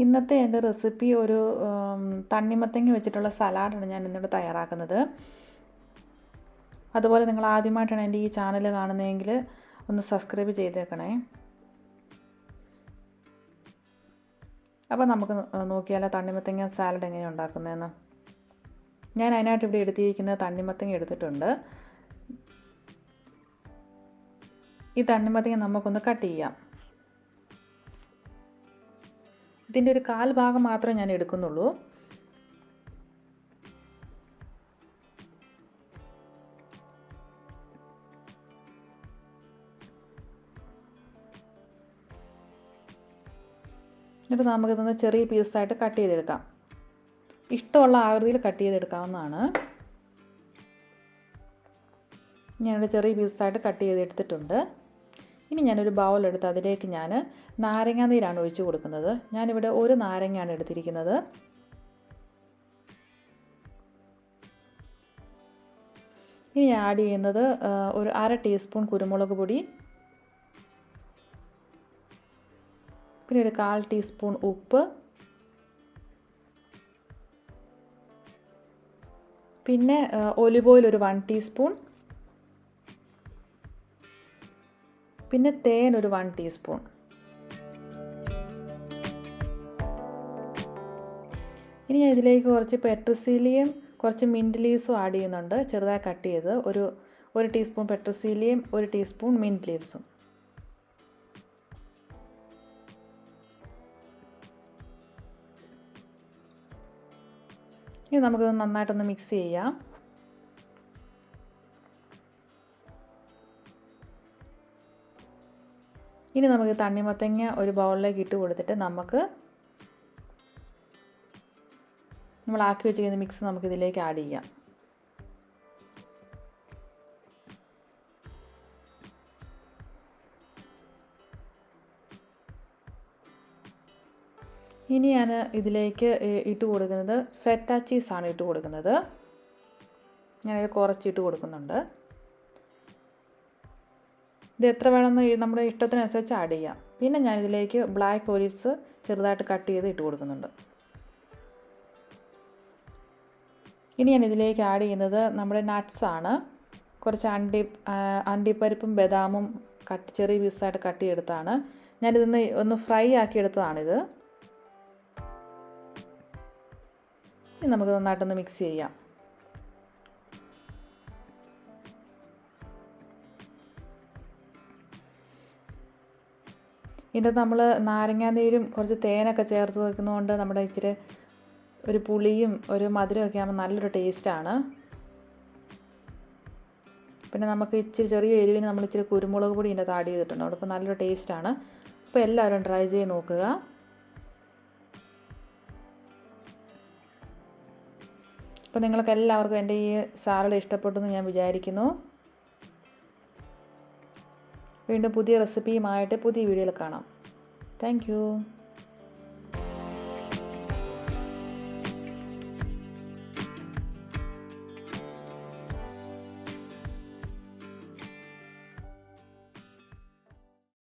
ഇന്നത്തെ എൻ്റെ റെസിപ്പി ഒരു തണ്ണിമത്തങ്ങ വെച്ചിട്ടുള്ള സലാഡാണ് ഞാൻ ഇന്നിവിടെ തയ്യാറാക്കുന്നത്. അതുപോലെ നിങ്ങൾ ആദ്യമായിട്ടാണ് എൻ്റെ ഈ ചാനൽ കാണുന്നതെങ്കിൽ ഒന്ന് സബ്സ്ക്രൈബ് ചെയ്തേക്കണേ. അപ്പോൾ നമുക്ക് നോക്കിയാലോ തണ്ണിമത്തങ്ങ സാലഡ് എങ്ങനെയാണ് ഉണ്ടാക്കുന്നതെന്ന്. ഞാൻ അതിനായിട്ട് ഇവിടെ എടുത്തിരിക്കുന്ന തണ്ണിമത്തങ്ങ എടുത്തിട്ടുണ്ട്. ഈ തണ്ണിമത്തങ്ങ നമുക്കൊന്ന് കട്ട് ചെയ്യാം. ഇതിൻ്റെ ഒരു കാൽ ഭാഗം മാത്രമേ ഞാൻ എടുക്കുന്നുള്ളൂ. എന്നിട്ട് നമുക്കിതൊന്ന് ചെറിയ പീസായിട്ട് കട്ട് ചെയ്തെടുക്കാം. ഇഷ്ടമുള്ള ആകൃതിയിൽ കട്ട് ചെയ്തെടുക്കാവുന്നതാണ്. ഞാനിവിടെ ചെറിയ പീസായിട്ട് കട്ട് ചെയ്തെടുത്തിട്ടുണ്ട്. ഇനി ഞാനൊരു ബൗളെടുത്ത് അതിലേക്ക് ഞാൻ നാരങ്ങ നീരാണ് ഒഴിച്ച് കൊടുക്കുന്നത്. ഞാനിവിടെ ഒരു നാരങ്ങയാണ് എടുത്തിരിക്കുന്നത്. ഇനി ആഡ് ചെയ്യുന്നത് ഒരു 1/2 ടീസ്പൂൺ കുരുമുളക് പൊടി, പിന്നെ ഒരു 1/4 ടീസ്പൂൺ ഉപ്പ്, പിന്നെ ഒലിവ് ഓയിൽ ഒരു 1 ടീസ്പൂൺ, പിന്നെ തേൻ ഒരു 1 ടീസ്പൂൺ. ഇനി ഞാൻ ഇതിലേക്ക് കുറച്ച് പെട്രസീലിയും കുറച്ച് മിൻറ്റ് ലീവ്സും ആഡ് ചെയ്യുന്നുണ്ട്. ചെറുതായി കട്ട് ചെയ്ത് ഒരു ടീസ്പൂൺ പെട്രസീലിയും 1 ടീസ്പൂൺ മിൻറ്റ് ലീവ്സും. ഇനി നമുക്കിത് നന്നായിട്ടൊന്ന് മിക്സ് ചെയ്യാം. ഇനി നമുക്ക് തണ്ണിമത്തങ്ങ ഒരു ബൗളിലേക്ക് ഇട്ട് കൊടുത്തിട്ട് നമ്മളാക്കി വെച്ചിരിക്കുന്ന മിക്സ് നമുക്കിതിലേക്ക് ആഡ് ചെയ്യാം. ഇനി ഞാൻ ഇതിലേക്ക് ഇട്ട് കൊടുക്കുന്നത് ഫെറ്റ ചീസാണ് ഇട്ട് കൊടുക്കുന്നത്. ഞാനത് കുറച്ച് ഇട്ട് കൊടുക്കുന്നുണ്ട്. ഇത് എത്ര വേണമെന്ന് നമ്മുടെ ഇഷ്ടത്തിനനുസരിച്ച് ആഡ് ചെയ്യാം. പിന്നെ ഞാനിതിലേക്ക് ബ്ലാക്ക് ഒലിവ്സ് ചെറുതായിട്ട് കട്ട് ചെയ്ത് ഇട്ട് കൊടുക്കുന്നുണ്ട്. ഇനി ഞാൻ ഇതിലേക്ക് ആഡ് ചെയ്യുന്നത് നമ്മുടെ നട്ട്സാണ്. കുറച്ച് അണ്ടിപ്പരിപ്പും ബദാമും ചെറിയ പീസായിട്ട് കട്ട് ചെയ്തെടുത്താണ്. ഞാനിതൊന്ന് ഒന്ന് ഫ്രൈ ആക്കി എടുത്തതാണിത്. ഇനി നമുക്ക് നന്നായിട്ടൊന്ന് മിക്സ് ചെയ്യാം. ഇതിനകത്ത് നമ്മൾ നാരങ്ങാനീരും കുറച്ച് തേനൊക്കെ ചേർത്ത് വെക്കുന്നതുകൊണ്ട് നമ്മുടെ ഇച്ചിരി ഒരു പുളിയും ഒരു മധുരമൊക്കെ ആകുമ്പോൾ നല്ലൊരു ടേസ്റ്റാണ്. പിന്നെ നമുക്ക് ഇച്ചിരി ചെറിയ എരിവിന് നമ്മൾ ഇച്ചിരി കുരുമുളക് പൊടി ഇതിൻ്റെ ആഡ് ചെയ്തിട്ടുണ്ട്. അവിടെ ഇപ്പോൾ നല്ലൊരു ടേസ്റ്റാണ്. അപ്പോൾ എല്ലാവരും ട്രൈ ചെയ്ത് നോക്കുക. അപ്പോൾ നിങ്ങൾക്ക് എല്ലാവർക്കും എൻ്റെ ഈ സാലഡ് ഇഷ്ടപ്പെട്ടു എന്ന് ഞാൻ വിചാരിക്കുന്നു. വീണ്ടും പുതിയ റെസിപ്പിയുമായിട്ട് പുതിയ വീഡിയോയിൽ കാണാം. Thank you.